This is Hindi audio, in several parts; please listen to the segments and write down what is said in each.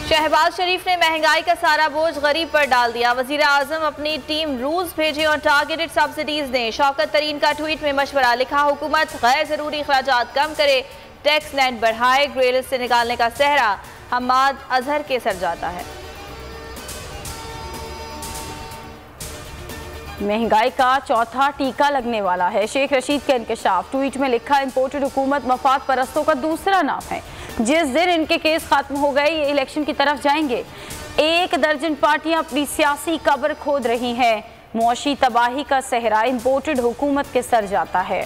शहबाज शरीफ ने महंगाई का सारा बोझ गरीब पर डाल दिया। वजीर आजम अपनी टीम रूस भेजें और टारगेटेड सब्सिडीज दें। शौकत तरीन का ट्वीट में मशवरा। लिखा, हुकूमत गैर जरूरी अखराजात कम करे, टैक्स नेट बढ़ाए, ग्रे लिस्ट से निकालने का सहरा हमाद अजहर के सर जाता है। महंगाई का चौथा टीका लगने वाला है। शेख रशीद का इंकशाफ। ट्वीट में लिखा, इंपोर्टेड हुकूमत मफाद परस्तों का दूसरा नाम है। जिस दिन इनके केस खत्म हो गए ये इलेक्शन की तरफ जाएंगे। 1 दर्जन पार्टियां अपनी सियासी कब्र खोद रही हैं। मुआशी तबाही का सहरा इंपोर्टेड हुकूमत के सर जाता है।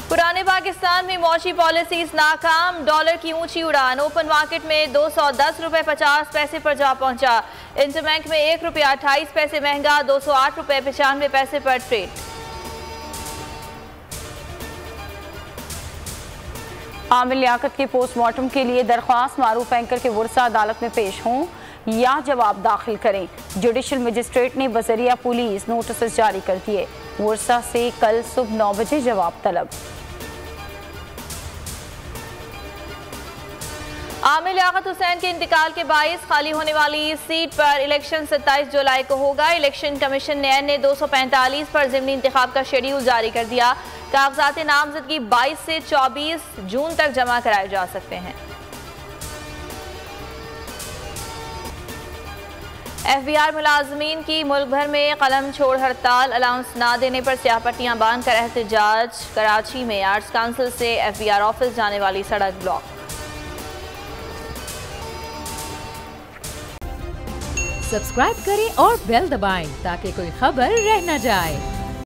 पुराने पाकिस्तान में मौशी पॉलिसीज नाकाम। डॉलर की ऊंची उड़ान। ओपन मार्केट में 210 रुपए 50 पैसे पर जा पहुंचा। इंटरबैंक में 1 रुपया 28 पैसे महंगा, 208 रुपए 95 पैसे पर ट्रेड। आमिर लियाकत के पोस्टमार्टम के लिए दरख्वास्त मारूफ एंकर के वर्सा अदालत में पेश हों या जवाब दाखिल करें। जुडिशल मजिस्ट्रेट ने बजरिया पुलिस नोटिस जारी कर दिए। वर्सा से कल सुबह 9 बजे जवाब तलब। आमिर लियाकत हुसैन के इंतकाल के बाइस खाली होने वाली सीट पर इलेक्शन 27 जुलाई को होगा। इलेक्शन कमीशन ने 245 पर ज़िमनी इंतखाब का शेड्यूल जारी कर दिया। कागजात नामजदगी 22 से 24 जून तक जमा कराए जा सकते हैं। FBI मुलाजमीन की मुल्क भर में कलम छोड़ हड़ताल। अलाउंस ना देने पर स्याह पट्टियां बांध कर एहतजाज। कराची में आर्ट्स काउंसिल से FBI ऑफिस जाने वाली सड़क ब्लॉक। सब्सक्राइब करें और बेल दबाएं ताकि कोई खबर रह न जाए।